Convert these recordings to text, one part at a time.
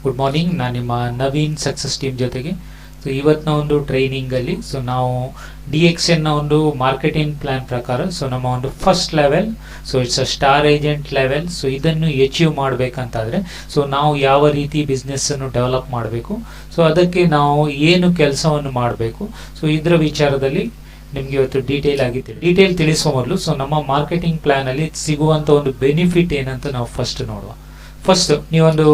Good morning. ನಾನು ನಿಮ್ಮ Naveen success team ಜೊತೆಗೆ. ಸೊ ಇವತ್ತಿನ ಒಂದು ಟ್ರೈನಿಂಗಲ್ಲಿ ನಾವು DXN ಒಂದು ಮಾರ್ಕೆಟಿಂಗ್ ಪ್ಲಾನ್ ಪ್ರಕಾರ ನಮ್ಮ ಒಂದು first level it's a star agent level. ಇದನ್ನು ಅಚೀವ್ ಮಾಡಬೇಕಂತಾದರೆ ನಾವು ಯಾವ ರೀತಿ ಬಿಸ್ನೆಸ್ಸನ್ನು ಡೆವಲಪ್ ಮಾಡಬೇಕು, ಅದಕ್ಕೆ ನಾವು ಏನು ಕೆಲಸವನ್ನು ಮಾಡಬೇಕು, ಇದರ ವಿಚಾರದಲ್ಲಿ ನಿಮಗೆ ಇವತ್ತು ಡೀಟೇಲ್ ತಿಳಿಸುವ ಮೊದಲು ನಮ್ಮ ಮಾರ್ಕೆಟಿಂಗ್ ಪ್ಲಾನಲ್ಲಿ ಸಿಗುವಂಥ ಒಂದು ಬೆನಿಫಿಟ್ ಏನಂತ ನಾವು ಫಸ್ಟ್ ನೋಡುವ. ಫಸ್ಟ್ ನೀವೊಂದು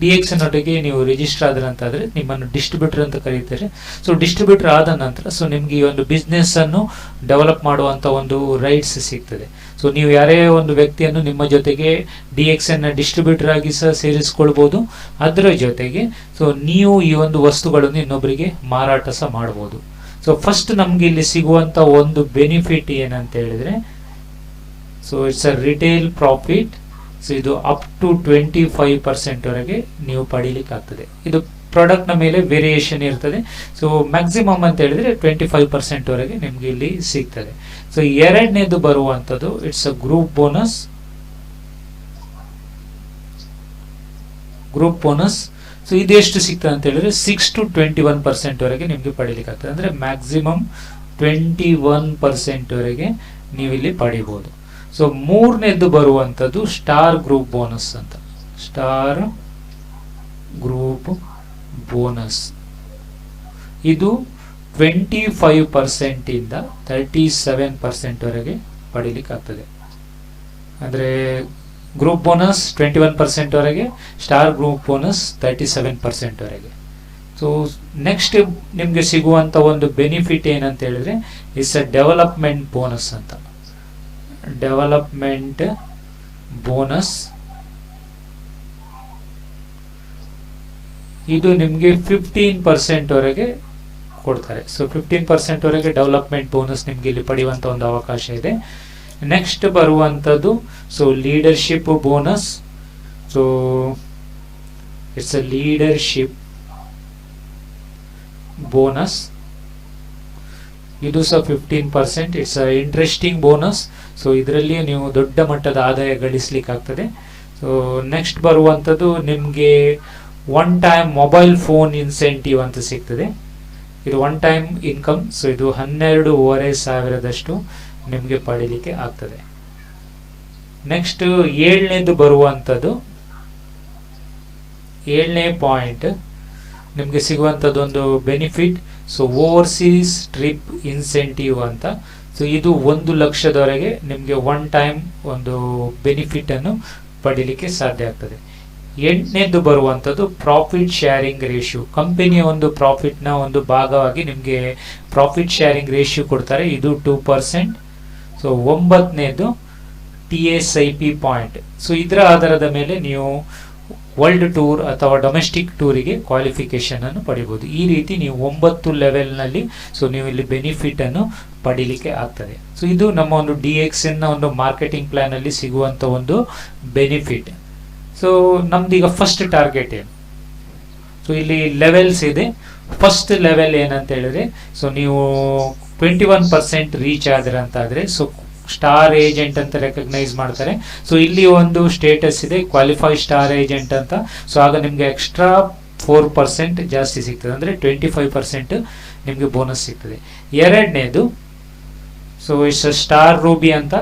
DXN ಒಟ್ಟಿಗೆ ನೀವು ರಿಜಿಸ್ಟರ್ ಆದ್ರಂತಾದರೆ ನಿಮ್ಮನ್ನು ಡಿಸ್ಟ್ರಿಬ್ಯೂಟರ್ ಅಂತ ಕರೀತಾರೆ. ಡಿಸ್ಟ್ರಿಬ್ಯೂಟರ್ ಆದ ನಂತರ ನಿಮಗೆ ಈ ಒಂದು ಬಿಸ್ನೆಸ್ ಅನ್ನು ಡೆವಲಪ್ ಮಾಡುವಂಥ ಒಂದು ರೈಟ್ಸ್ ಸಿಗ್ತದೆ. ನೀವು ಯಾರೇ ಒಂದು ವ್ಯಕ್ತಿಯನ್ನು ನಿಮ್ಮ ಜೊತೆಗೆ DXN ಡಿಸ್ಟ್ರಿಬ್ಯೂಟರ್ ಆಗಿ ಸಹ ಸೇರಿಸ್ಕೊಳ್ಬೋದು. ಅದರ ಜೊತೆಗೆ ನೀವು ಈ ಒಂದು ವಸ್ತುಗಳನ್ನು ಇನ್ನೊಬ್ಬರಿಗೆ ಮಾರಾಟ ಸಹ ಮಾಡ್ಬೋದು. ಫಸ್ಟ್ ನಮ್ಗೆ ಇಲ್ಲಿ ಸಿಗುವಂಥ ಒಂದು ಬೆನಿಫಿಟ್ ಏನಂತ ಹೇಳಿದ್ರೆ ಇಟ್ಸ್ ಅ ರಿಟೇಲ್ ಪ್ರಾಫಿಟ್. ಇದು ಅಪ್ ಟು 25% ವರೆಗೆ ನೀವು ಪಡೀಲಿಕ್ಕೆ ಆಗ್ತದೆ. ಇದು ಪ್ರಾಡಕ್ಟ್ ನ ಮೇಲೆ ವೇರಿಯೇಷನ್ ಇರ್ತದೆ. ಮ್ಯಾಕ್ಸಿಮಮ್ ಅಂತ ಹೇಳಿದ್ರೆ 25% ವರೆಗೆ ನಿಮ್ಗೆ ಇಲ್ಲಿ ಸಿಗ್ತದೆ. ಎರಡನೇದು ಬರುವಂಥದ್ದು ಇಟ್ಸ್ ಅ ಗ್ರೂಪ್ ಬೋನಸ್. ಇದೆಷ್ಟು ಸಿಗ್ತದೆ ಅಂತ ಹೇಳಿದ್ರೆ 6 to 21% ವರೆಗೆ ನಿಮ್ಗೆ ಪಡೀಲಿಕ್ಕೆ ಆಗ್ತದೆ. ಅಂದ್ರೆ ಮ್ಯಾಕ್ಸಿಮಮ್ 21% ವರೆಗೆ ನೀವು ಇಲ್ಲಿ ಪಡಿಬಹುದು. ಮೂರನೇದು ಬರುವಂಥದ್ದು ಸ್ಟಾರ್ ಗ್ರೂಪ್ ಬೋನಸ್ ಅಂತ. ಸ್ಟಾರ್ ಗ್ರೂಪ್ ಬೋನಸ್ ಇದು 25% ಇಂದ 37% ವರೆಗೆ ಪಡೀಲಿಕ್ಕೆ ಆಗ್ತದೆ. ಅಂದ್ರೆ ಗ್ರೂಪ್ ಬೋನಸ್ 21% ವರೆಗೆ, ಸ್ಟಾರ್ ಗ್ರೂಪ್ ಬೋನಸ್ 37% ವರೆಗೆ. ನೆಕ್ಸ್ಟ್ ನಿಮ್ಗೆ ಸಿಗುವಂತ ಒಂದು ಬೆನಿಫಿಟ್ ಏನಂತ ಹೇಳಿದ್ರೆ ಇಟ್ಸ್ ಅ ಡೆವಲಪ್ಮೆಂಟ್ ಬೋನಸ್ ಅಂತ. ಡೆವಲಪ್ಮೆಂಟ್ ಬೋನಸ್ ಇದು ನಿಮಗೆ 15% ವರೆಗೆ ಕೊಡ್ತಾರೆ. 15% ವರೆಗೆ ಡೆವಲಪ್ಮೆಂಟ್ ಬೋನಸ್ ನಿಮ್ಗೆ ಇಲ್ಲಿ ಪಡೆಯುವಂತ ಒಂದು ಅವಕಾಶ ಇದೆ. ನೆಕ್ಸ್ಟ್ ಬರುವಂತದ್ದು leadership bonus. Its a leadership bonus. ಇದು ಸಹ 15%. Its a interesting bonus. ಇದರಲ್ಲಿ ನೀವು ದೊಡ್ಡ ಮಟ್ಟದ ಆದಾಯ ಗಳಿಸ್ಲಿಕ್ಕೆ ಆಗ್ತದೆ. ನೆಕ್ಸ್ಟ್ ಬರುವಂಥದ್ದು ನಿಮಗೆ one time mobile phone incentive ಅಂತ ಸಿಗ್ತದೆ. ಇದು ಒನ್ ಟೈಮ್ ಇನ್ಕಮ್. ಇದು 12,500 ನಿಮಗೆ ಪಡೀಲಿಕ್ಕೆ ಆಗ್ತದೆ. ನೆಕ್ಸ್ಟ್ ಏಳನೇದು ಬರುವಂಥದ್ದು, ಏಳನೇ ಪಾಯಿಂಟ್ ನಿಮಗೆ ಸಿಗುವಂಥದ್ದು ಒಂದು ಬೆನಿಫಿಟ್ ಓವರ್ಸೀಸ್ ಟ್ರಿಪ್ ಇನ್ಸೆಂಟಿವ್ ಅಂತ. ಇದು 1 ಲಕ್ಷದವರೆಗೆ ನಿಮಗೆ ಒನ್ ಟೈಮ್ ಒಂದು ಬೆನಿಫಿಟ್ ಅನ್ನು ಪಡೀಲಿಕ್ಕೆ ಸಾಧ್ಯ ಆಗ್ತದೆ. ಎಂಟನೇದು ಬರುವಂಥದ್ದು ಪ್ರಾಫಿಟ್ ಶೇರಿಂಗ್ ರೇಷಿಯೋ. ಕಂಪನಿಯ ಒಂದು ಪ್ರಾಫಿಟ್ ನ ಒಂದು ಭಾಗವಾಗಿ ನಿಮಗೆ ಪ್ರಾಫಿಟ್ ಶೇರಿಂಗ್ ರೇಷಿಯೋ ಕೊಡ್ತಾರೆ. ಇದು 2%. ಒಂಬತ್ತನೇದು TSIP ಪಾಯಿಂಟ್. ಇದರ ಆಧಾರದ ಮೇಲೆ ನೀವು ವರ್ಲ್ಡ್ ಟೂರ್ ಅಥವಾ ಡೊಮೆಸ್ಟಿಕ್ ಟೂರಿಗೆ ಕ್ವಾಲಿಫಿಕೇಶನ್ ಅನ್ನು ಪಡಿಬಹುದು. ಈ ರೀತಿ ನೀವು 9 ಲೆವೆಲ್ನಲ್ಲಿ ನೀವು ಇಲ್ಲಿ ಬೆನಿಫಿಟ್ ಅನ್ನು ಪಡೀಲಿಕ್ಕೆ ಆಗ್ತದೆ. ಇದು ನಮ್ಮ ಒಂದು DXN ನ ಒಂದು ಮಾರ್ಕೆಟಿಂಗ್ ಪ್ಲಾನ್ ಅಲ್ಲಿ ಸಿಗುವಂತ ಒಂದು ಬೆನಿಫಿಟ್. ನಮ್ದೀಗ ಫಸ್ಟ್ ಟಾರ್ಗೆಟ್ ಏನು? ಇಲ್ಲಿ ಲೆವೆಲ್ಸ್ ಇದೆ. ಫಸ್ಟ್ ಲೆವೆಲ್ ಏನಂತ ಹೇಳಿದ್ರೆ ನೀವು 21% ರೀಚ್ ಆದ್ರೆ ಅಂತಾದ್ರೆ ಸ್ಟಾರ್ ಏಜೆಂಟ್ ಅಂತ ರೆಕಗ್ನೈಸ್ ಮಾಡ್ತಾರೆ. ಇಲ್ಲಿ ಒಂದು ಸ್ಟೇಟಸ್ ಇದೆ ಕ್ವಾಲಿಫೈ ಸ್ಟಾರ್ ಏಜೆಂಟ್ ಅಂತ. ಆಗ ನಿಮ್ಗೆ ಎಕ್ಸ್ಟ್ರಾ 4% ಜಾಸ್ತಿ ಸಿಗ್ತದೆ. ಅಂದ್ರೆ 25% ನಿಮ್ಗೆ ಬೋನಸ್ ಸಿಗ್ತದೆ. ಎರಡನೇದು ಇಟ್ಸ್ ಸ್ಟಾರ್ ರೂಬಿ ಅಂತ.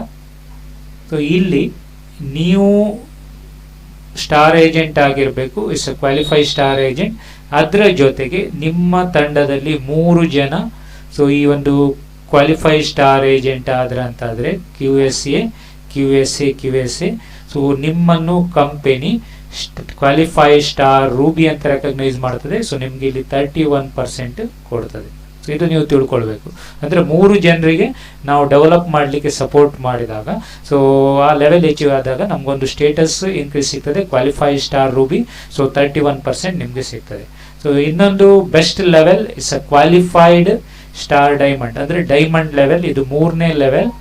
ಇಲ್ಲಿ ನೀವು ಸ್ಟಾರ್ ಏಜೆಂಟ್ ಆಗಿರಬೇಕು. It's qualify star agent. ಅದರ ಜೊತೆಗೆ ನಿಮ್ಮ ತಂಡದಲ್ಲಿ 3 ಜನ ಈ ಒಂದು ಕ್ವಾಲಿಫೈ ಸ್ಟಾರ್ ಏಜೆಂಟ್ ಆದ್ರೆ QSA ನಿಮ್ಮನ್ನು ಕಂಪನಿ ಕ್ವಾಲಿಫೈ ಸ್ಟಾರ್ ರೂಬಿ ಅಂತ ರೆಕಗ್ನೈಸ್ ಮಾಡ್ತದೆ. ನಿಮ್ಗೆ ಇಲ್ಲಿ 31% ಕೊಡ್ತದೆ. ಇದು ನೀವು ತಿಳ್ಕೊಳ್ಬೇಕು. ಅಂದ್ರೆ 3 ಜನರಿಗೆ ನಾವು ಡೆವಲಪ್ ಮಾಡಲಿಕ್ಕೆ ಸಪೋರ್ಟ್ ಮಾಡಿದಾಗ ಆ ಲೆವೆಲ್ ಅಚೀವ್ ಆದಾಗ ನಮ್ಗೊಂದು ಸ್ಟೇಟಸ್ ಇನ್ಕ್ರೀಸ್ ಸಿಗ್ತದೆ. ಕ್ವಾಲಿಫೈ ಸ್ಟಾರ್ ರೂಬಿ 31% ನಿಮ್ಗೆ ಸಿಗ್ತದೆ. ಇನ್ನೊಂದು best level it's a qualified star diamond. ಅಂದ್ರೆ ಡೈಮಂಡ್ ಲೆವೆಲ್. ಇದು 3ನೇ level.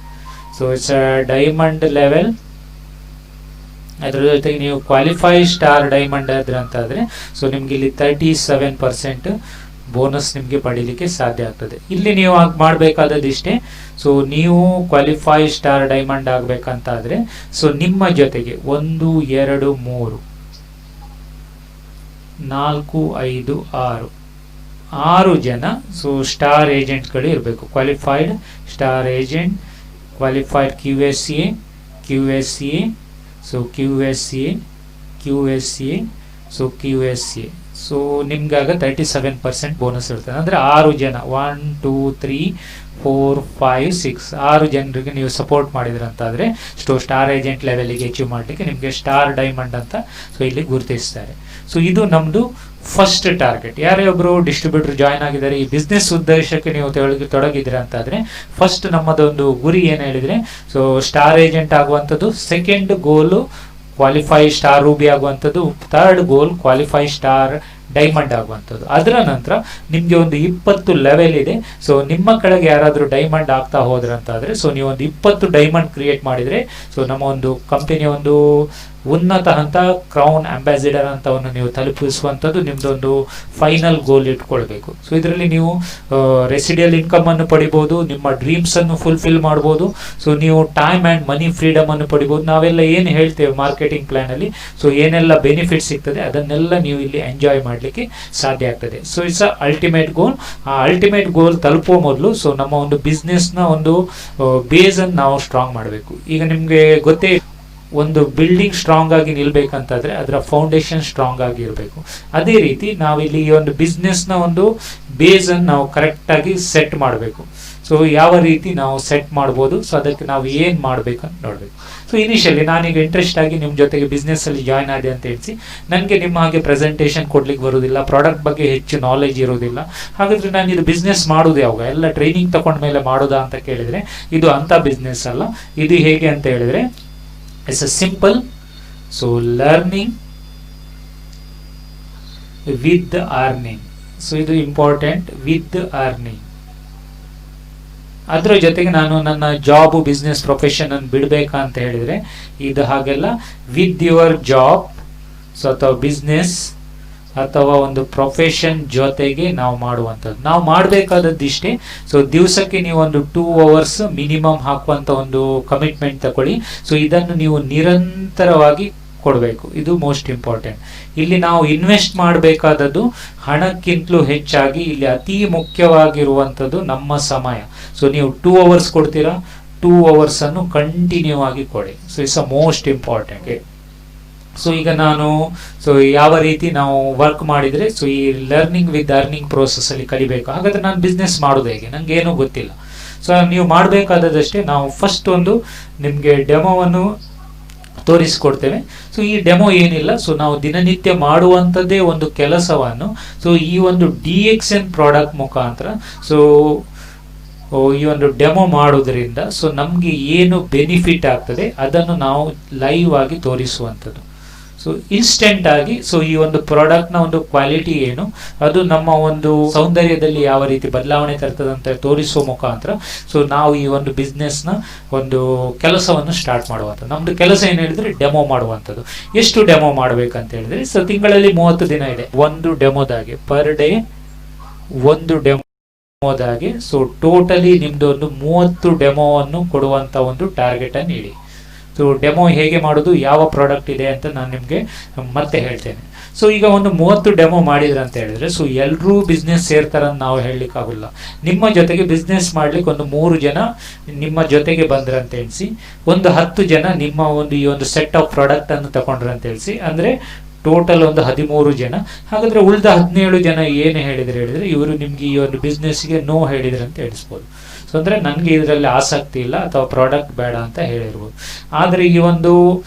It's a diamond level. ಅದರ ಜೊತೆಗೆ ನೀವು ಕ್ವಾಲಿಫೈ ಸ್ಟಾರ್ ಡೈಮಂಡ್ ಆದ್ರೆ ಅಂತಾದ್ರೆ ನಿಮ್ಗೆ ಇಲ್ಲಿ 37% ಬೋನಸ್ ನಿಮಗೆ ಪಡೀಲಿಕ್ಕೆ ಸಾಧ್ಯ ಆಗ್ತದೆ. ಇಲ್ಲಿ ನೀವು ಮಾಡಬೇಕಾದದಿಷ್ಟೇ. ನೀವು ಕ್ವಾಲಿಫೈ ಸ್ಟಾರ್ ಡೈಮಂಡ್ ಆಗ್ಬೇಕಂತಾದ್ರೆ ನಿಮ್ಮ ಜೊತೆಗೆ 1, 2, 3 4 5 6 ಜನ ಸೊ ಸ್ಟಾರ್ ಏಜೆಂಟ್ಗಳು ಇರಬೇಕು. Qualified star agent, qualified QSA, so QSA, so QSA. So ನಿಮ್ಗಾಗ 37% ಬೋನಸ್ ಇರ್ತದೆ. ಅಂದರೆ 6 ಜನ 1 2 3 4 5 6 6 ಜನರಿಗೆ ನೀವು ಸಪೋರ್ಟ್ ಮಾಡಿದ್ರಂತಾದರೆ ಸ್ಟಾರ್ ಏಜೆಂಟ್ ಲೆವೆಲಿಗೆ ಅಚೀವ್ ಮಾಡಲಿಕ್ಕೆ ನಿಮಗೆ ಸ್ಟಾರ್ ಡೈಮಂಡ್ ಅಂತ ಸೊ ಇಲ್ಲಿ ಗುರುತಿಸ್ತಾರೆ. ಸೊ ಇದು ನಮ್ಮದು ಫಸ್ಟ್ ಟಾರ್ಗೆಟ್. ಯಾರೇ ಒಬ್ಬರು ಡಿಸ್ಟ್ರಿಬ್ಯೂಟರ್ ಜಾಯ್ನ್ ಆಗಿದ್ದಾರೆ, ಈ ಬಿಸ್ನೆಸ್ ಉದ್ದೇಶಕ್ಕೆ ನೀವು ತೊಡಗಿದ್ರೆ ಅಂತಾದರೆ ಫಸ್ಟ್ ನಮ್ಮದೊಂದು ಗುರಿ ಏನು ಹೇಳಿದರೆ ಸೊ ಸ್ಟಾರ್ ಏಜೆಂಟ್ ಆಗುವಂಥದ್ದು, second goal qualify star Ruby ಆಗುವಂಥದ್ದು, ಥರ್ಡ್ ಗೋಲ್ ಕ್ವಾಲಿಫೈ ಸ್ಟಾರ್ ಡೈಮಂಡ್ ಆಗುವಂಥದ್ದು. ಅದರ ನಂತರ ನಿಮಗೆ ಒಂದು 20 ಲೆವೆಲ್ ಇದೆ. ಸೊ ನಿಮ್ಮ ಕೆಳಗೆ ಯಾರಾದರೂ ಡೈಮಂಡ್ ಆಗ್ತಾ ಹೋದ್ರಂತಾದರೆ ಸೊ ನೀವು ಒಂದು 20 ಡೈಮಂಡ್ ಕ್ರಿಯೇಟ್ ಮಾಡಿದರೆ ಸೊ ನಮ್ಮ ಒಂದು ಕಂಪನಿಯ ಒಂದು ಉನ್ನತ ಹಂತ ಕ್ರೌನ್ ಅಂಬಾಸಿಡರ್ ಅಂತವನ್ನು ನೀವು ತಲುಪಿಸುವಂಥದ್ದು ನಿಮ್ಮದೊಂದು ಫೈನಲ್ ಗೋಲ್ ಇಟ್ಕೊಳ್ಬೇಕು. ಸೊ ಇದರಲ್ಲಿ ನೀವು ರೆಸಿಡಿಯಲ್ ಇನ್ಕಮ್ ಅನ್ನು ಪಡಿಬೋದು, ನಿಮ್ಮ ಡ್ರೀಮ್ಸ್ ಅನ್ನು ಫುಲ್ಫಿಲ್ ಮಾಡ್ಬೋದು. ಸೊ ನೀವು ಟೈಮ್ ಆ್ಯಂಡ್ ಮನಿ ಫ್ರೀಡಮ್ ಅನ್ನು ಪಡಿಬೋದು. ನಾವೆಲ್ಲ ಏನು ಹೇಳ್ತೇವೆ ಮಾರ್ಕೆಟಿಂಗ್ ಪ್ಲಾನಲ್ಲಿ, ಸೊ ಏನೆಲ್ಲ ಬೆನಿಫಿಟ್ ಸಿಗ್ತದೆ ಅದನ್ನೆಲ್ಲ ನೀವು ಇಲ್ಲಿ ಎಂಜಾಯ್ ಮಾಡಲಿಕ್ಕೆ ಸಾಧ್ಯ ಆಗ್ತದೆ. So it's a ultimate goal. ಆ ಅಲ್ಟಿಮೇಟ್ ಗೋಲ್ ತಲುಪುವ ಮೊದಲು ಸೊ ನಮ್ಮ ಒಂದು ಬಿಸ್ನೆಸ್ನ ಒಂದು ಬೇಸನ್ನು ನಾವು ಸ್ಟ್ರಾಂಗ್ ಮಾಡಬೇಕು. ಈಗ ನಿಮಗೆ ಗೊತ್ತೇ, ಒಂದು ಬಿಲ್ಡಿಂಗ್ ಸ್ಟ್ರಾಂಗ್ ಆಗಿ ನಿಲ್ಬೇಕಂತಾದ್ರೆ ಅದರ ಫೌಂಡೇಶನ್ ಸ್ಟ್ರಾಂಗ್ ಆಗಿ ಇರಬೇಕು. ಅದೇ ರೀತಿ ನಾವಿಲ್ಲಿ ಈ ಒಂದು ಬಿಸ್ನೆಸ್ನ ಒಂದು ಬೇಸನ್ನು ನಾವು ಕರೆಕ್ಟಾಗಿ ಸೆಟ್ ಮಾಡಬೇಕು. ಸೊ ಯಾವ ರೀತಿ ನಾವು ಸೆಟ್ ಮಾಡ್ಬೋದು, ಸೊ ಅದಕ್ಕೆ ನಾವು ಏನು ಮಾಡಬೇಕಂತ ನೋಡಬೇಕು. ಸೊ ಇನಿಷಿಯಲಿ ನಾನೀಗ ಇಂಟ್ರೆಸ್ಟ್ ಆಗಿ ನಿಮ್ಮ ಜೊತೆಗೆ ಬಿಸ್ನೆಸ್ಸಲ್ಲಿ ಜಾಯ್ನ್ ಆದೆ ಅಂತ ಹೇಳಿಸಿ ನನಗೆ ನಿಮ್ಮ ಹಾಗೆ ಪ್ರೆಸೆಂಟೇಷನ್ ಕೊಡ್ಲಿಕ್ಕೆ ಬರೋದಿಲ್ಲ, ಪ್ರಾಡಕ್ಟ್ ಬಗ್ಗೆ ಹೆಚ್ಚು ನಾಲೆಜ್ ಇರೋದಿಲ್ಲ. ಹಾಗಾದರೆ ನಾನು ಇದು ಬಿಸ್ನೆಸ್ ಮಾಡೋದು ಯಾವಾಗ, ಎಲ್ಲ ಟ್ರೈನಿಂಗ್ ತಗೊಂಡ ಮೇಲೆ ಮಾಡೋದಾ ಅಂತ ಕೇಳಿದರೆ ಇದು ಅಂಥ ಬಿಸ್ನೆಸ್ ಅಲ್ಲ. ಇದು ಹೇಗೆ ಅಂತ ಹೇಳಿದರೆ it's a simple, so learning with earning. So ಇದು ಇಂಪಾರ್ಟೆಂಟ್, ವಿತ್ ಅರ್ನಿಂಗ್. ಅದರ ಜೊತೆಗೆ ನಾನು ನನ್ನ ಜಾಬ್ ಬಿಸ್ನೆಸ್ ಪ್ರೊಫೆಷನ್ ಅನ್ನು ಬಿಡಬೇಕಾ ಅಂತ ಹೇಳಿದರೆ ಇದು ಹಾಗೆಲ್ಲ. ವಿತ್ ಯುವರ್ ಜಾಬ್ ಸೊ ಅಥವಾ ಬಿಸ್ನೆಸ್ ಅಥವಾ ಒಂದು ಪ್ರೊಫೆಷನ್ ಜೊತೆಗೆ ನಾವು ಮಾಡುವಂಥದ್ದು, ನಾವು ಮಾಡಬೇಕಾದದ್ದು ಇಷ್ಟೇ. ಸೊ ದಿವಸಕ್ಕೆ ನೀವು ಒಂದು 2 hours ಮಿನಿಮಮ್ ಹಾಕುವಂಥ ಒಂದು ಕಮಿಟ್ಮೆಂಟ್ ತಗೊಳ್ಳಿ. ಸೊ ಇದನ್ನು ನೀವು ನಿರಂತರವಾಗಿ ಕೊಡಬೇಕು. ಇದು ಮೋಸ್ಟ್ ಇಂಪಾರ್ಟೆಂಟ್. ಇಲ್ಲಿ ನಾವು ಇನ್ವೆಸ್ಟ್ ಮಾಡಬೇಕಾದದ್ದು ಹಣಕ್ಕಿಂತಲೂ ಹೆಚ್ಚಾಗಿ ಇಲ್ಲಿ ಅತಿ ಮುಖ್ಯವಾಗಿರುವಂಥದ್ದು ನಮ್ಮ ಸಮಯ. ಸೊ ನೀವು 2 hours ಕೊಡ್ತೀರಾ, 2 hours ಅನ್ನು ಕಂಟಿನ್ಯೂ ಆಗಿ ಕೊಡಿ. So it's a most important. So ಈಗ ನಾನು ಸೊ ಯಾವ ರೀತಿ ನಾವು ವರ್ಕ್ ಮಾಡಿದರೆ ಸೊ ಈ ಲರ್ನಿಂಗ್ ವಿತ್ ಅರ್ನಿಂಗ್ ಪ್ರೋಸೆಸ್ಸಲ್ಲಿ ಕಲಿಬೇಕು. ಹಾಗಾದರೆ ನಾನು ಬಿಸ್ನೆಸ್ ಮಾಡೋದು ಹೇಗೆ, ನನಗೆ ಏನೂ ಗೊತ್ತಿಲ್ಲ. ಸೊ ನೀವು ಮಾಡಬೇಕಾದಷ್ಟೇ, ನಾವು ಫಸ್ಟ್ ಒಂದು ನಿಮಗೆ ಡೆಮೋವನ್ನು ತೋರಿಸಿಕೊಡ್ತೇವೆ. ಸೊ ಈ ಡೆಮೋ ಏನಿಲ್ಲ, ಸೊ ನಾವು ದಿನನಿತ್ಯ ಮಾಡುವಂಥದ್ದೇ ಒಂದು ಕೆಲಸವನ್ನು ಸೊ ಈ ಒಂದು DXN ಪ್ರಾಡಕ್ಟ್ ಮುಖಾಂತರ ಸೊ ಈ ಒಂದು ಡೆಮೋ ಮಾಡೋದ್ರಿಂದ ಸೊ ನಮಗೆ ಏನು ಬೆನಿಫಿಟ್ ಆಗ್ತದೆ ಅದನ್ನು ನಾವು ಲೈವ್ ಆಗಿ ತೋರಿಸುವಂಥದ್ದು. ಸೊ ಇನ್ಸ್ಟೆಂಟ್ ಆಗಿ ಸೊ ಈ ಒಂದು ಪ್ರಾಡಕ್ಟ್ನ ಒಂದು ಕ್ವಾಲಿಟಿ ಏನು, ಅದು ನಮ್ಮ ಒಂದು ಸೌಂದರ್ಯದಲ್ಲಿ ಯಾವ ರೀತಿ ಬದಲಾವಣೆ ತರ್ತದೆ ಅಂತ ತೋರಿಸುವ ಮುಖಾಂತರ ಸೊ ನಾವು ಈ ಒಂದು ಬಿಸ್ನೆಸ್ನ ಒಂದು ಕೆಲಸವನ್ನು ಸ್ಟಾರ್ಟ್ ಮಾಡುವಂಥದ್ದು. ನಮ್ಮದು ಕೆಲಸ ಏನು ಹೇಳಿದ್ರೆ ಡೆಮೋ ಮಾಡುವಂಥದ್ದು. ಎಷ್ಟು ಡೆಮೋ ಮಾಡಬೇಕಂತ ಹೇಳಿದ್ರೆ ಸೊ ತಿಂಗಳಲ್ಲಿ 30 ದಿನ ಇದೆ. ಒಂದು ಡೆಮೋದಾಗೆ ಪರ್ ಡೇ ಒಂದು ಡೆಮೋದಾಗೆ ಸೊ ಟೋಟಲಿ ನಿಮ್ಮದು ಒಂದು 30 ಡೆಮೋವನ್ನು ಕೊಡುವಂಥ ಒಂದು ಟಾರ್ಗೆಟನ್ನು ಇಡಿ. ಸೊ ಡೆಮೋ ಹೇಗೆ ಮಾಡೋದು, ಯಾವ ಪ್ರಾಡಕ್ಟ್ ಇದೆ ಅಂತ ನಾನು ನಿಮಗೆ ಮತ್ತೆ ಹೇಳ್ತೇನೆ. ಸೊ ಈಗ ಒಂದು 30 ಡೆಮೋ ಮಾಡಿದ್ರೆ ಅಂತ ಹೇಳಿದ್ರೆ ಸೊ ಎಲ್ಲರೂ ಬಿಸ್ನೆಸ್ ಸೇರ್ತಾರಂತ ನಾವು ಹೇಳಲಿಕ್ಕಾಗಲ್ಲ. ನಿಮ್ಮ ಜೊತೆಗೆ ಬಿಸ್ನೆಸ್ ಮಾಡ್ಲಿಕ್ಕೆ ಒಂದು 3 ಜನ ನಿಮ್ಮ ಜೊತೆಗೆ ಬಂದ್ರಂತ ಎಣಿಸಿ, ಒಂದು 10 ಜನ ನಿಮ್ಮ ಒಂದು ಈ ಒಂದು ಸೆಟ್ ಆಫ್ ಪ್ರಾಡಕ್ಟ್ ಅನ್ನು ತಗೊಂಡ್ರಂತ ಹೇಳಿಸಿ, ಅಂದರೆ ಟೋಟಲ್ ಒಂದು 13 ಜನ. ಹಾಗಾದ್ರೆ ಉಳಿದ 17 ಜನ ಏನು ಹೇಳಿದ್ರೆ ಇವರು ನಿಮ್ಗೆ ಈ ಒಂದು ಬಿಸ್ನೆಸ್ಗೆ ನೋ ಹೇಳಿದ್ರೆ ಅಂತ ಹೇಳಿಸ್ಬೋದು. ಸೊ ಅಂದರೆ ನನಗೆ ಇದರಲ್ಲಿ ಆಸಕ್ತಿ ಇಲ್ಲ ಅಥವಾ ಪ್ರಾಡಕ್ಟ್ ಬೇಡ ಅಂತ ಹೇಳಿರ್ಬೋದು. ಆದರೆ ಈ ಒಂದು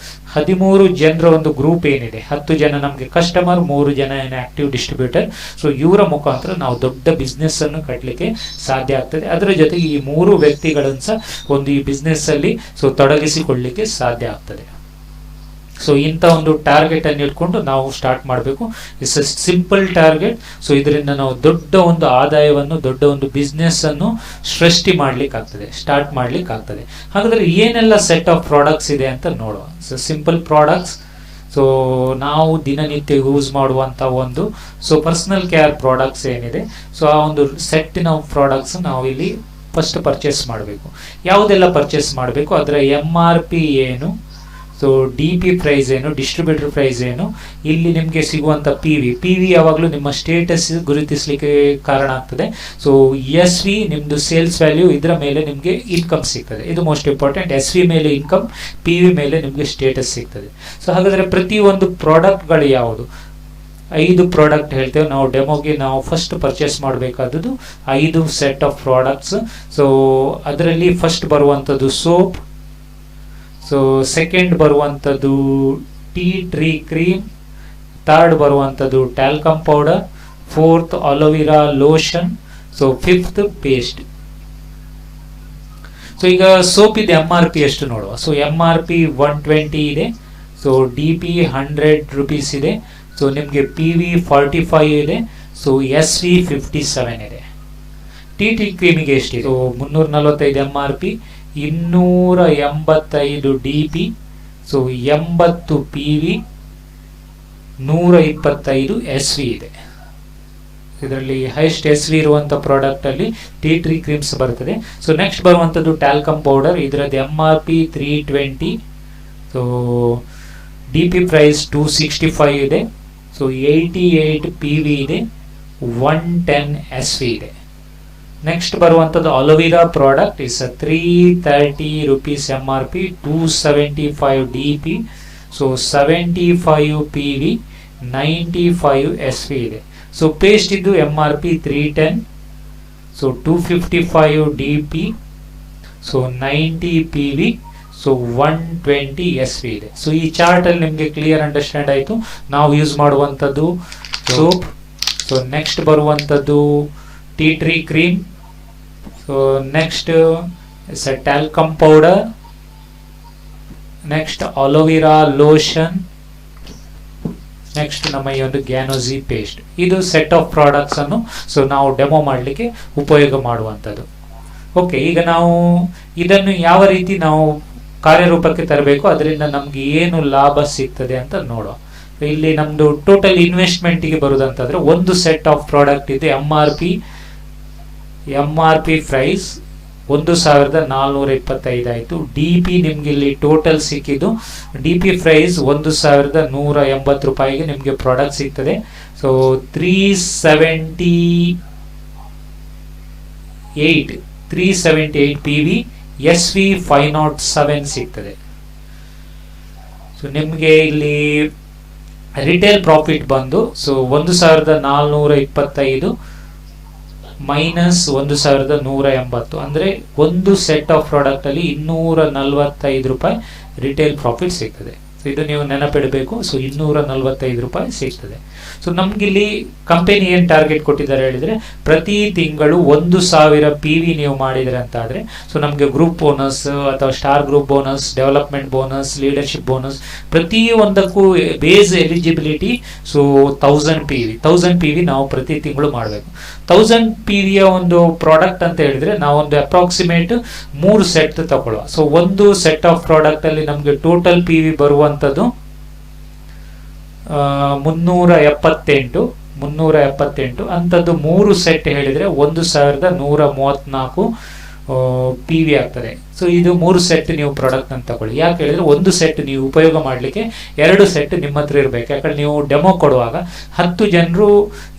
13 ಜನರ ಒಂದು ಗ್ರೂಪ್ ಏನಿದೆ, 10 ಜನ ನಮಗೆ ಕಸ್ಟಮರ್, 3 ಜನ ಏನು ಆಕ್ಟಿವ್ ಡಿಸ್ಟ್ರಿಬ್ಯೂಟರ್, ಸೊ ಇವರ ಮುಖಾಂತರ ನಾವು ದೊಡ್ಡ ಬಿಸ್ನೆಸ್ ಅನ್ನು ಕಟ್ಟಲಿಕ್ಕೆ ಸಾಧ್ಯ ಆಗ್ತದೆ. ಅದರ ಜೊತೆಗೆ ಈ 3 ವ್ಯಕ್ತಿಗಳನ್ನು ಸಹ ಒಂದು ಈ ಬಿಸ್ನೆಸ್ ಅಲ್ಲಿ ಸೊ ತೊಡಗಿಸಿಕೊಳ್ಳಲಿಕ್ಕೆ ಸಾಧ್ಯ ಆಗ್ತದೆ. ಸೊ ಇಂಥ ಒಂದು ಟಾರ್ಗೆಟ್ ಅನ್ನು ಇಟ್ಕೊಂಡು ನಾವು ಸ್ಟಾರ್ಟ್ ಮಾಡಬೇಕು. It's a simple target. So ಇದರಿಂದ ನಾವು ದೊಡ್ಡ ಒಂದು ಆದಾಯವನ್ನು, ದೊಡ್ಡ ಒಂದು ಬಿಸ್ನೆಸ್ ಅನ್ನು ಸೃಷ್ಟಿ ಮಾಡ್ಲಿಕ್ಕಾಗ್ತದೆ, ಸ್ಟಾರ್ಟ್ ಮಾಡ್ಲಿಕ್ಕಾಗ್ತದೆ. ಹಾಗಾದ್ರೆ ಏನೆಲ್ಲ ಸೆಟ್ ಆಫ್ ಪ್ರಾಡಕ್ಟ್ಸ್ ಇದೆ ಅಂತ ನೋಡುವ. ಸೊ ಸಿಂಪಲ್ ಪ್ರಾಡಕ್ಟ್ಸ್, ಸೊ ನಾವು ದಿನನಿತ್ಯ ಯೂಸ್ ಮಾಡುವಂಥ ಒಂದು ಸೊ ಪರ್ಸನಲ್ ಕೇರ್ ಪ್ರಾಡಕ್ಟ್ಸ್ ಏನಿದೆ, ಸೊ ಆ ಒಂದು ಸೆಟ್ಟಿನ ಪ್ರಾಡಕ್ಟ್ಸ್ ನಾವು ಇಲ್ಲಿ ಫಸ್ಟ್ ಪರ್ಚೇಸ್ ಮಾಡಬೇಕು. ಯಾವುದೆಲ್ಲ ಪರ್ಚೇಸ್ ಮಾಡಬೇಕು, ಅದರ MRP ಏನು, ಸೊ ಡಿ ಪಿ ಪ್ರೈಸ್ ಏನು, ಡಿಸ್ಟ್ರಿಬ್ಯೂಟರ್ ಪ್ರೈಸ್ ಏನು, ಇಲ್ಲಿ ನಿಮಗೆ ಸಿಗುವಂಥ ಪಿ ವಿ ಯಾವಾಗಲೂ ನಿಮ್ಮ ಸ್ಟೇಟಸ್ ಗುರುತಿಸಲಿಕ್ಕೆ ಕಾರಣ ಆಗ್ತದೆ. ಸೊ ಎಸ್ ವಿ ನಿಮ್ಮದು ಸೇಲ್ಸ್ ವ್ಯಾಲ್ಯೂ, ಇದರ ಮೇಲೆ ನಿಮಗೆ ಇನ್ಕಮ್ ಸಿಗ್ತದೆ. ಇದು ಮೋಸ್ಟ್ ಇಂಪಾರ್ಟೆಂಟ್. ಎಸ್ ವಿ ಮೇಲೆ ಇನ್ಕಮ್, ಪಿ ವಿ ಮೇಲೆ ನಿಮಗೆ ಸ್ಟೇಟಸ್ ಸಿಗ್ತದೆ. ಸೊ ಹಾಗಾದರೆ ಪ್ರತಿಯೊಂದು ಪ್ರಾಡಕ್ಟ್ಗಳು ಯಾವುದು, 5 ಪ್ರಾಡಕ್ಟ್ ಹೇಳ್ತೇವೆ ನಾವು ಡೆಮೋಗೆ. ನಾವು ಫಸ್ಟ್ ಪರ್ಚೇಸ್ ಮಾಡಬೇಕಾದದ್ದು 5 ಸೆಟ್ ಆಫ್ ಪ್ರಾಡಕ್ಟ್ಸ್. ಸೊ ಅದರಲ್ಲಿ ಫಸ್ಟ್ ಬರುವಂಥದ್ದು ಸೋಪ್, ಸೊ ಸೆಕೆಂಡ್ ಬರುವಂಥದ್ದು ಟೀ ಟ್ರೀ ಕ್ರೀಮ್, ಥರ್ಡ್ ಬರುವಂಥದ್ದು talcum powder, fourth aloe vera lotion, so fifth paste. So ಈಗ ಸೋಪ್ ಇದೆ MRP ಎಷ್ಟು ನೋಡುವ. ಸೊ MRP 120 ಇದೆ. ಸೊ DP 100 ರೂಪೀಸ್ ಇದೆ. ಸೊ ನಿಮಗೆ PV 45 ಇದೆ. ಸೊ SV 57 ಇದೆ. ಟಿ ಕ್ರೀಮಿಗೆ ಎಷ್ಟಿದೆ? So 345 MRP, 285 DP, so 80 PV, 125 SV ಇದೆ. ಇದರಲ್ಲಿ ಹೈಯೆಸ್ಟ್ SV ಇರುವಂಥ ಪ್ರಾಡಕ್ಟ್ ಅಲ್ಲಿ ಟಿ ಟ್ರೀ ಕ್ರೀಮ್ಸ್ ಬರ್ತದೆ. ಸೊ ನೆಕ್ಸ್ಟ್ ಬರುವಂಥದ್ದು ಟ್ಯಾಲ್ಕಮ್ ಪೌಡರ್. ಇದರದ್ದು MRP 320. ಸೊ DP ಪ್ರೈಸ್ 265 ಇದೆ. ಸೊ 88 PV ಇದೆ, 110 SV ಇದೆ. ನೆಕ್ಸ್ಟ್ ಬರುವಂಥದ್ದು aloe vera product is 330 rupees MRP, 275 DP, so 75 PV, 95 SV ಇದೆ. ಸೊ ಪೇಸ್ಟ್ ಇದು MRP 310, so 255 DP, so 90 PV, so 120 SV ಇದೆ. ಸೊ ಈ ಚಾರ್ಟ್ ಅಲ್ಲಿ ನಿಮಗೆ ಕ್ಲಿಯರ್ ಅಂಡರ್ಸ್ಟ್ಯಾಂಡ್ ಆಯಿತು. ನಾವು ಯೂಸ್ ಮಾಡುವಂಥದ್ದು ಸೋಪ್. ಸೊ ನೆಕ್ಸ್ಟ್ ಬರುವಂಥದ್ದು tea tree cream. So next talcum powder, next aloe vera lotion, next ನಮ್ಮ ಈ ಒಂದು ಗ್ಯಾನೋಸಿ ಪೇಸ್ಟ್. ಇದು ಸೆಟ್ ಆಫ್ ಪ್ರಾಡಕ್ಟ್ಸ್ ಅನ್ನು ಸೊ ನಾವು ಡೆಮೋ ಮಾಡಲಿಕ್ಕೆ ಉಪಯೋಗ ಮಾಡುವಂಥದ್ದು. ಓಕೆ, ಈಗ ನಾವು ಇದನ್ನು ಯಾವ ರೀತಿ ನಾವು ಕಾರ್ಯರೂಪಕ್ಕೆ ತರಬೇಕು, ಅದರಿಂದ ನಮ್ಗೆ ಏನು ಲಾಭ ಸಿಗ್ತದೆ ಅಂತ ನೋಡುವ. ಇಲ್ಲಿ ನಮ್ದು ಟೋಟಲ್ ಇನ್ವೆಸ್ಟ್ಮೆಂಟ್ಗೆ ಬರುದಂತಂದ್ರೆ ಒಂದು ಸೆಟ್ ಆಫ್ ಪ್ರಾಡಕ್ಟ್ ಇದೆ. MRP ಪ್ರೈಸ್ 1425 ಆಯಿತು. DP ನಿಮ್ಗೆ ಇಲ್ಲಿ ಟೋಟಲ್ ಸಿಕ್ಕಿದ್ದು DP ಪ್ರೈಸ್ 1180 ರೂಪಾಯಿಗೆ ನಿಮಗೆ ಪ್ರಾಡಕ್ಟ್ ಸಿಗ್ತದೆ. ಸೊ 378 PV, SV 507 ಸಿಗ್ತದೆ. ಸೊ ನಿಮಗೆ ಇಲ್ಲಿ ರಿಟೇಲ್ ಪ್ರಾಫಿಟ್ ಬಂದು ಸೊ 1425 ಮೈನಸ್ 1180, ಅಂದರೆ ಒಂದು ಸೆಟ್ ಆಫ್ ಪ್ರಾಡಕ್ಟ್ ಅಲ್ಲಿ 245 ರೂಪಾಯಿ ರಿಟೇಲ್ ಪ್ರಾಫಿಟ್ ಸಿಗ್ತದೆ. ಸೊ ಇದು ನೀವು ನೆನಪಿಡಬೇಕು. ಸೊ 245 ರೂಪಾಯಿ ಸಿಗ್ತದೆ. ಸೊ ನಮ್ಗಿಲ್ಲಿ ಕಂಪನಿ ಏನು ಟಾರ್ಗೆಟ್ ಕೊಟ್ಟಿದ್ದಾರೆ ಹೇಳಿದ್ರೆ, ಪ್ರತಿ ತಿಂಗಳು 1000 PV ನೀವು ಮಾಡಿದ್ರೆ ಅಂತ ಆದ್ರೆ ಸೊ ನಮಗೆ ಗ್ರೂಪ್ ಬೋನಸ್ ಅಥವಾ star group bonus, development bonus, leadership bonus, ಪ್ರತಿ ಒಂದಕ್ಕೂ ಬೇಸ್ ಎಲಿಜಿಬಿಲಿಟಿ ಸೊ 1000 PV ನಾವು ಪ್ರತಿ ತಿಂಗಳು ಮಾಡಬೇಕು. 1000 PVಯ ಒಂದು ಪ್ರಾಡಕ್ಟ್ ಅಂತ ಹೇಳಿದ್ರೆ ನಾವೊಂದು ಅಪ್ರಾಕ್ಸಿಮೇಟ್ 3 ಸೆಟ್ ತಗೊಳ್ಳುವ. ಸೊ ಒಂದು ಸೆಟ್ ಆಫ್ ಪ್ರಾಡಕ್ಟ್ ಅಲ್ಲಿ ನಮಗೆ ಟೋಟಲ್ PV ಬರುವಂಥದ್ದು 378 ಅಂಥದ್ದು 3 ಸೆಟ್ ಹೇಳಿದ್ರೆ 1134 PV ಆಗ್ತದೆ. ಸೊ ಇದು 3 ಸೆಟ್ ನೀವು ಪ್ರಾಡಕ್ಟ್ ಅಂತ ತಗೊಳ್ಳಿ. ಯಾಕೆ ಹೇಳಿದ್ರೆ ಒಂದು ಸೆಟ್ ನೀವು ಉಪಯೋಗ ಮಾಡಲಿಕ್ಕೆ 2 ಸೆಟ್ ನಿಮ್ಮ ಹತ್ರ ಇರಬೇಕು. ಯಾಕಂದ್ರೆ ನೀವು ಡೆಮೋ ಕೊಡುವಾಗ 10 ಜನರು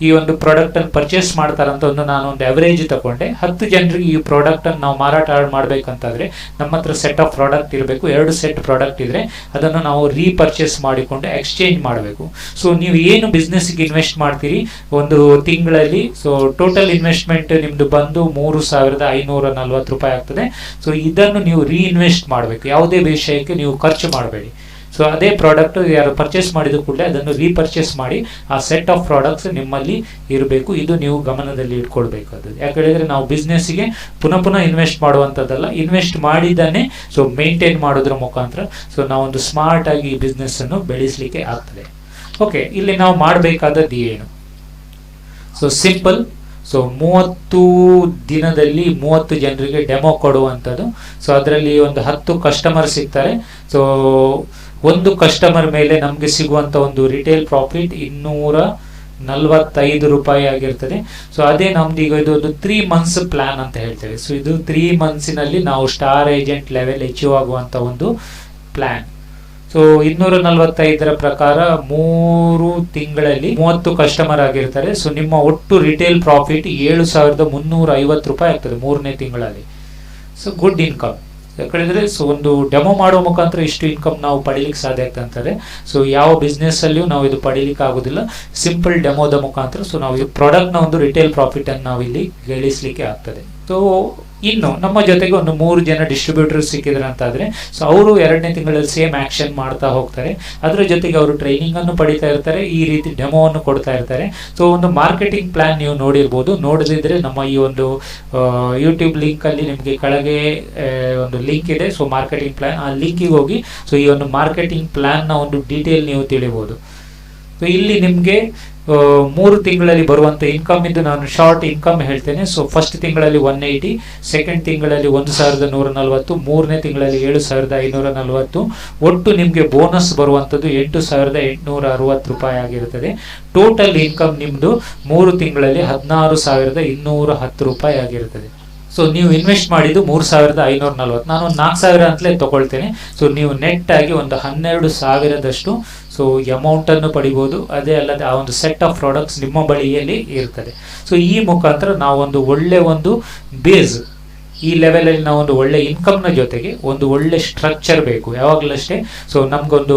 ಈ ಒಂದು ಪ್ರಾಡಕ್ಟ್ ಅನ್ನು ಪರ್ಚೇಸ್ ಮಾಡ್ತಾರಂತ ನಾನು ಒಂದು ಅವರೇಜ್ ತಗೊಂಡೆ. 10 ಜನರಿಗೆ ಈ ಪ್ರಾಡಕ್ಟ್ ಅನ್ನು ನಾವು ಮಾರಾಟ ಮಾಡಬೇಕಂತಾದ್ರೆ ನಮ್ಮ ಹತ್ರ ಸೆಟ್ ಆಫ್ ಪ್ರಾಡಕ್ಟ್ ಇರಬೇಕು. 2 ಸೆಟ್ ಪ್ರಾಡಕ್ಟ್ ಇದ್ರೆ ಅದನ್ನು ನಾವು ರೀಪರ್ಚೇಸ್ ಮಾಡಿಕೊಂಡು ಎಕ್ಸ್ಚೇಂಜ್ ಮಾಡಬೇಕು. ಸೊ ನೀವು ಏನು ಬಿಸ್ನೆಸ್ಗೆ ಇನ್ವೆಸ್ಟ್ ಮಾಡ್ತೀರಿ ಒಂದು ತಿಂಗಳಲ್ಲಿ, ಸೊ ಟೋಟಲ್ ಇನ್ವೆಸ್ಟ್ಮೆಂಟ್ ನಿಮ್ದು ಬಂದು 3540 ರೂಪಾಯಿ ಆಗ್ತದೆ. ಸೊ ಇದನ್ನು ನೀವು ರೀಇನ್ವೆಸ್ಟ್ ಮಾಡಬೇಕು. ಯಾವುದೇ ವಿಷಯಕ್ಕೆ ನೀವು ಖರ್ಚು ಮಾಡಬೇಡಿ. ಸೊ ಅದೇ ಪ್ರಾಡಕ್ಟ್ ಯಾರು ಪರ್ಚೇಸ್ ಮಾಡಿದ ಕೂಡಲೇ ಅದನ್ನು ರೀಪರ್ಚೇಸ್ ಮಾಡಿ ಆ ಸೆಟ್ ಆಫ್ ಪ್ರಾಡಕ್ಟ್ಸ್ ನಿಮ್ಮಲ್ಲಿ ಇರಬೇಕು. ಇದು ನೀವು ಗಮನದಲ್ಲಿ ಇಟ್ಕೊಳ್ಬೇಕಾದ್ದು. ಯಾಕೆ ಹೇಳಿದ್ರೆ ನಾವು ಬಿಸ್ನೆಸ್ಗೆ ಪುನಃ ಇನ್ವೆಸ್ಟ್ ಮಾಡುವಂಥದ್ದಲ್ಲ, ಇನ್ವೆಸ್ಟ್ ಮಾಡಿದ್ದಾನೆ ಸೊ ಮೇಂಟೈನ್ ಮಾಡೋದ್ರ ಮುಖಾಂತರ ಸೊ ನಾವೊಂದು ಸ್ಮಾರ್ಟ್ ಆಗಿ ಈ ಬಿಸ್ನೆಸ್ ಅನ್ನು ಬೆಳೆಸಲಿಕ್ಕೆ ಆಗ್ತದೆ. ಓಕೆ, ಇಲ್ಲಿ ನಾವು ಮಾಡಬೇಕಾದದ್ದು ಏನು? So simple. ಸೊ 30 ದಿನದಲ್ಲಿ 30 ಜನರಿಗೆ ಡೆಮೋ ಕೊಡುವಂಥದ್ದು. ಸೊ ಅದರಲ್ಲಿ ಒಂದು 10 ಕಸ್ಟಮರ್ ಸಿಗ್ತಾರೆ. ಸೊ ಒಂದು ಕಸ್ಟಮರ್ ಮೇಲೆ ನಮಗೆ ಸಿಗುವಂಥ ಒಂದು ರಿಟೇಲ್ ಪ್ರಾಫಿಟ್ 245 ರೂಪಾಯಿ ಆಗಿರ್ತದೆ. ಸೊ ಅದೇ ನಮ್ದು ಈಗ ಇದೊಂದು 3 ಮಂತ್ಸ್ ಪ್ಲಾನ್ ಅಂತ ಹೇಳ್ತೇವೆ. ಸೊ ಇದು 3 ಮಂತ್ಸಿನಲ್ಲಿ ನಾವು ಸ್ಟಾರ್ ಏಜೆಂಟ್ ಲೆವೆಲ್ ಅಚೀವ್ ಆಗುವಂಥ ಒಂದು ಪ್ಲಾನ್. ಸೊ ಸೊ 245 ಪ್ರಕಾರ 3 ತಿಂಗಳಲ್ಲಿ 30 ಕಸ್ಟಮರ್ ಆಗಿರ್ತಾರೆ. ಸೊ ನಿಮ್ಮ ಒಟ್ಟು ರಿಟೇಲ್ ಪ್ರಾಫಿಟ್ 7,350 ರೂಪಾಯಿ ಆಗ್ತದೆ 3ನೇ ತಿಂಗಳಲ್ಲಿ. ಸೊ ಗುಡ್ ಇನ್ಕಮ್ ಯಾಕಂದ್ರೆ ಸೊ ಒಂದು ಡೆಮೋ ಮಾಡೋ ಮುಖಾಂತರ ಇಷ್ಟು ಇನ್ಕಮ್ ನಾವು ಪಡಿಲಿಕ್ಕೆ ಸಾಧ್ಯ ಆಗ್ತದೆ ಅಂತಾರೆ. ಸೊ ಯಾವ ಬಿಸ್ನೆಸ್ ಅಲ್ಲಿಯೂ ನಾವು ಇದು ಪಡಿಲಿಕ್ಕೆ ಆಗೋದಿಲ್ಲ, ಸಿಂಪಲ್ ಡೆಮೋದ ಮುಖಾಂತರ. ಸೊ ನಾವು ಈ ಪ್ರಾಡಕ್ಟ್ ನ ಒಂದು ರಿಟೇಲ್ ಪ್ರಾಫಿಟ್ ಅನ್ನು ನಾವು ಇಲ್ಲಿ ಗಳಿಸಲಿಕ್ಕೆ ಆಗ್ತದೆ. ಸೊ ಇನ್ನು ನಮ್ಮ ಜೊತೆಗೆ ಒಂದು 3 ಜನ ಡಿಸ್ಟ್ರಿಬ್ಯೂಟರ್ ಸಿಕ್ಕಿದ್ರು ಅಂತಾದ್ರೆ ಸೊ ಅವರು 2ನೇ ತಿಂಗಳಲ್ಲಿ ಸೇಮ್ ಆಕ್ಷನ್ ಮಾಡ್ತಾ ಹೋಗ್ತಾರೆ. ಅದರ ಜೊತೆಗೆ ಅವರು ಟ್ರೈನಿಂಗ್ ಅನ್ನು ಪಡಿತಾ ಇರ್ತಾರೆ, ಈ ರೀತಿ ಡೆಮೋವನ್ನು ಕೊಡ್ತಾ ಇರ್ತಾರೆ. ಸೊ ಒಂದು ಮಾರ್ಕೆಟಿಂಗ್ ಪ್ಲಾನ್ ನೀವು ನೋಡಿರ್ಬೋದು, ನೋಡದಿದ್ರೆ ನಮ್ಮ ಈ ಒಂದು ಯೂಟ್ಯೂಬ್ ಲಿಂಕ್ ಅಲ್ಲಿ ನಿಮಗೆ ಕೆಳಗೆ ಒಂದು ಲಿಂಕ್ ಇದೆ. ಸೊ ಮಾರ್ಕೆಟಿಂಗ್ ಪ್ಲಾನ್, ಆ ಲಿಂಕಿಗೆ ಹೋಗಿ ಸೊ ಈ ಒಂದು ಮಾರ್ಕೆಟಿಂಗ್ ಪ್ಲಾನ್ ನ ಒಂದು ಡೀಟೇಲ್ ನೀವು ತಿಳಿಬಹುದು. ಸೊ ಇಲ್ಲಿ ನಿಮಗೆ 3 ತಿಂಗಳಲ್ಲಿ ಬರುವಂತ ಇನ್ಕಮ್ ಇದ್ದು ನಾನು ಶಾರ್ಟ್ ಇನ್ಕಮ್ ಹೇಳ್ತೇನೆ. ಸೊ ಫಸ್ಟ್ ತಿಂಗಳಲ್ಲಿ 180, ಸೆಕೆಂಡ್ ತಿಂಗಳಲ್ಲಿ 1,140, 3ನೇ ತಿಂಗಳಲ್ಲಿ 7,540. ಒಟ್ಟು ನಿಮಗೆ ಬೋನಸ್ ಬರುವಂತದ್ದು 8,860 ರೂಪಾಯಿ ಆಗಿರುತ್ತದೆ. ಟೋಟಲ್ ಇನ್ಕಮ್ ನಿಮ್ದು 3 ತಿಂಗಳಲ್ಲಿ 16,210 ರೂಪಾಯಿ ಆಗಿರುತ್ತದೆ. ಸೊ ನೀವು ಇನ್ವೆಸ್ಟ್ ಮಾಡಿದ್ದು 3,540, ನಾನು 4,000 ಅಂತಲೇ ತಗೊಳ್ತೇನೆ. ಸೊ ನೀವು ನೆಟ್ ಆಗಿ ಒಂದು 12,000ದಷ್ಟು ಸೊ ಅಮೌಂಟ್ ಅನ್ನು ಪಡಿಬಹುದು. ಅದೇ ಅಲ್ಲದೆ ಆ ಒಂದು ಸೆಟ್ ಆಫ್ ಪ್ರಾಡಕ್ಟ್ಸ್ ನಿಮ್ಮ ಬಳಿಯಲ್ಲಿ ಇರ್ತದೆ. ಸೊ ಈ ಮುಖಾಂತರ ನಾವು ಒಂದು ಒಳ್ಳೆ ಒಂದು ಬೇಸ್, ಈ ಲೆವೆಲ್ ಅಲ್ಲಿ ನಾವು ಒಂದು ಒಳ್ಳೆ ಇನ್ಕಮ್ ನ ಜೊತೆಗೆ ಒಂದು ಒಳ್ಳೆ ಸ್ಟ್ರಕ್ಚರ್ ಬೇಕು ಯಾವಾಗಲೂ ಅಷ್ಟೇ. ಸೊ ನಮ್ಗೊಂದು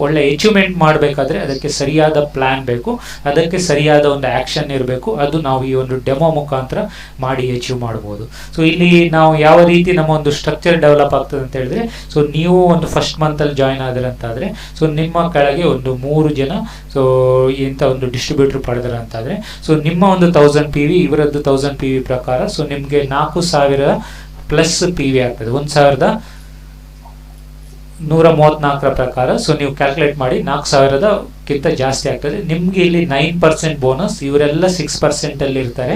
ಒಳ್ಳೆ ಅಚೀವ್ಮೆಂಟ್ ಮಾಡಬೇಕಾದ್ರೆ ಅದಕ್ಕೆ ಸರಿಯಾದ ಪ್ಲಾನ್ ಬೇಕು, ಅದಕ್ಕೆ ಸರಿಯಾದ ಒಂದು ಆಕ್ಷನ್ ಇರಬೇಕು. ಅದು ನಾವು ಈ ಒಂದು ಡೆಮೋ ಮುಖಾಂತರ ಮಾಡಿ ಅಚೀವ್ ಮಾಡಬಹುದು. ಸೊ ಇಲ್ಲಿ ನಾವು ಯಾವ ರೀತಿ ನಮ್ಮ ಒಂದು ಸ್ಟ್ರಕ್ಚರ್ ಡೆವಲಪ್ ಆಗ್ತದೆ ಅಂತ ಹೇಳಿದ್ರೆ, ಸೊ ನೀವು ಒಂದು ಫಸ್ಟ್ ಮಂತ್ ಅಲ್ಲಿ ಜಾಯ್ನ್ ಆದ್ರಂತಾದ್ರೆ ಸೊ ನಿಮ್ಮ ಕೆಳಗೆ ಒಂದು 3 ಜನ ಸೊ ಇಂಥ ಒಂದು ಡಿಸ್ಟ್ರಿಬ್ಯೂಟರ್ ಪಡೆದ್ರ ಅಂತಾದ್ರೆ ಸೊ ನಿಮ್ಮ ಒಂದು 1000 PV, ಇವರದ್ದು 1000 PV ಪ್ರಕಾರ ಸೊ ನಿಮ್ಗೆ 4,000 ಪ್ಲಸ್ PV ಆಗ್ತದೆ. 1,134 ಪ್ರಕಾರ ಸೊ ನೀವು ಕ್ಯಾಲ್ಕುಲೇಟ್ ಮಾಡಿ 4,000ಕ್ಕಿಂತ ಜಾಸ್ತಿ ಆಗ್ತದೆ. ನಿಮ್ಗೆ ಇಲ್ಲಿ 9% ಬೋನಸ್, ಇವರೆಲ್ಲ 6% ಅಲ್ಲಿ ಇರ್ತಾರೆ.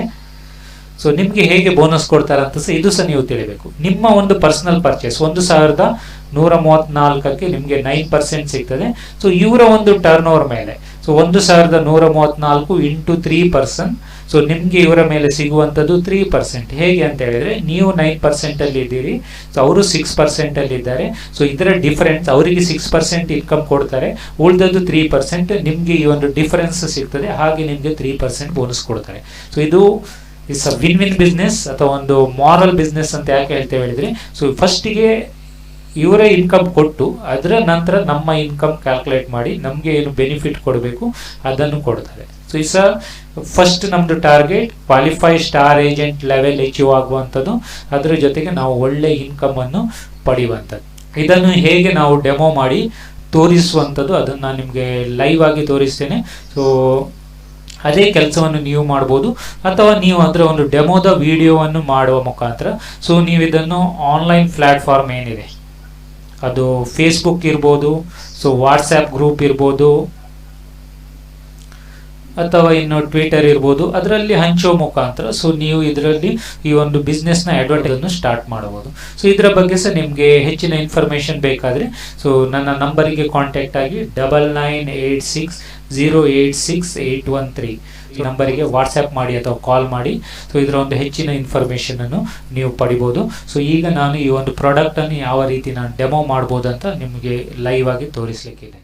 ಸೊ ನಿಮ್ಗೆ ಹೇಗೆ ಬೋನಸ್ ಕೊಡ್ತಾರೆ ಅಂತ ಇದು ಸಹ ನೀವು ತಿಳಿಬೇಕು. ನಿಮ್ಮ ಒಂದು ಪರ್ಸನಲ್ ಪರ್ಚೇಸ್ 1,134ಕ್ಕೆ ನಿಮ್ಗೆ 9% ಸಿಗ್ತದೆ. ಸೊ ಇವರ ಒಂದು ಟರ್ನ್ ಓವರ್ ಮೇಲೆ ಸೊ 1,134 ಇಂಟು 3%. ಸೊ ನಿಮ್ಗೆ ಇವರ ಮೇಲೆ ಸಿಗುವಂತದ್ದು 3%. ಹೇಗೆ ಅಂತ ಹೇಳಿದ್ರೆ ನೀವು 9% ಅಲ್ಲಿ ಇದ್ದೀರಿ, ಸೊ ಅವರು 6% ಅಲ್ಲಿ ಇದ್ದಾರೆ. ಸೊ ಇದರ ಡಿಫರೆನ್ಸ್, ಅವರಿಗೆ 6% ಇನ್ಕಮ್ ಕೊಡ್ತಾರೆ, ಉಳಿದದ್ದು 3%. ನಿಮ್ಗೆ ಈ ಒಂದು ಡಿಫರೆನ್ಸ್ ಸಿಗ್ತದೆ, ಹಾಗೆ ನಿಮ್ಗೆ 3% ಬೋನಸ್ ಕೊಡ್ತಾರೆ. ಸೊ ಇದು it's a win win business ಅಥವಾ ಒಂದು ಮಾರಲ್ ಬಿಸ್ನೆಸ್ ಅಂತ ಯಾಕೆ ಹೇಳ್ತೇವೆ ಹೇಳಿದ್ರೆ, ಸೊ ಫಸ್ಟಿಗೆ ಇವರೇ ಇನ್ಕಮ್ ಕೊಟ್ಟು ಅದರ ನಂತರ ನಮ್ಮ ಇನ್ಕಮ್ ಕ್ಯಾಲ್ಕುಲೇಟ್ ಮಾಡಿ ನಮ್ಗೆ ಏನು ಬೆನಿಫಿಟ್ ಕೊಡಬೇಕು ಅದನ್ನು ಕೊಡ್ತಾರೆ. ಸೊ ಇಟ್ಸ್ ಫಸ್ಟ್ ನಮ್ದು target qualify star agent level achieve ಆಗುವಂಥದ್ದು, ಅದರ ಜೊತೆಗೆ ನಾವು ಒಳ್ಳೆ ಇನ್ಕಮ್ ಅನ್ನು ಪಡೆಯುವಂಥದ್ದು. ಇದನ್ನು ಹೇಗೆ ನಾವು ಡೆಮೋ ಮಾಡಿ ತೋರಿಸುವಂಥದ್ದು ಅದನ್ನು ನಾನು ನಿಮಗೆ ಲೈವ್ ಆಗಿ ತೋರಿಸ್ತೇನೆ. ಸೊ ಅದೇ ಕೆಲಸವನ್ನು ನೀವು ಮಾಡ್ಬೋದು, ಅಥವಾ ನೀವು ಅದರ ಒಂದು ಡೆಮೋದ ವಿಡಿಯೋವನ್ನು ಮಾಡುವ ಮುಖಾಂತರ ಸೊ ನೀವು ಇದನ್ನು ಆನ್ಲೈನ್ ಪ್ಲಾಟ್ಫಾರ್ಮ್ ಏನಿದೆ, ಅದು ಫೇಸ್ಬುಕ್ ಇರ್ಬೋದು, ಸೊ ವಾಟ್ಸ್ಆ್ಯಪ್ ಗ್ರೂಪ್ ಇರ್ಬೋದು, ಅಥವಾ ಇನ್ನು ಟ್ವಿಟರ್ ಇರ್ಬೋದು, ಅದರಲ್ಲಿ ಹಂಚೋ ಮುಖಾಂತರ ಸೊ ನೀವು ಇದರಲ್ಲಿ ಈ ಒಂದು ಬಿಸ್ನೆಸ್ನ ಅಡ್ವರ್ಟೈಸ್ ಸ್ಟಾರ್ಟ್ ಮಾಡಬಹುದು. ಸೊ ಇದರ ಬಗ್ಗೆ ಸಹ ನಿಮಗೆ ಹೆಚ್ಚಿನ ಇನ್ಫಾರ್ಮೇಶನ್ ಬೇಕಾದರೆ ಸೊ ನನ್ನ ನಂಬರಿಗೆ ಕಾಂಟ್ಯಾಕ್ಟ್ ಆಗಿ 9986086813 ಈ ನಂಬರಿಗೆ ವಾಟ್ಸ್ಆ್ಯಪ್ ಮಾಡಿ ಅಥವಾ ಕಾಲ್ ಮಾಡಿ. ಸೊ ಇದರ ಒಂದು ಹೆಚ್ಚಿನ ಇನ್ಫಾರ್ಮೇಶನ್ ಅನ್ನು ನೀವು ಪಡಿಬೋದು. ಸೊ ಈಗ ನಾನು ಈ ಒಂದು ಪ್ರಾಡಕ್ಟ್ ಅನ್ನು ಯಾವ ರೀತಿ ನಾನು ಡೆಮೋ ಮಾಡ್ಬೋದು ಅಂತ ನಿಮಗೆ ಲೈವ್ ಆಗಿ ತೋರಿಸಲಿಕ್ಕಿದೆ.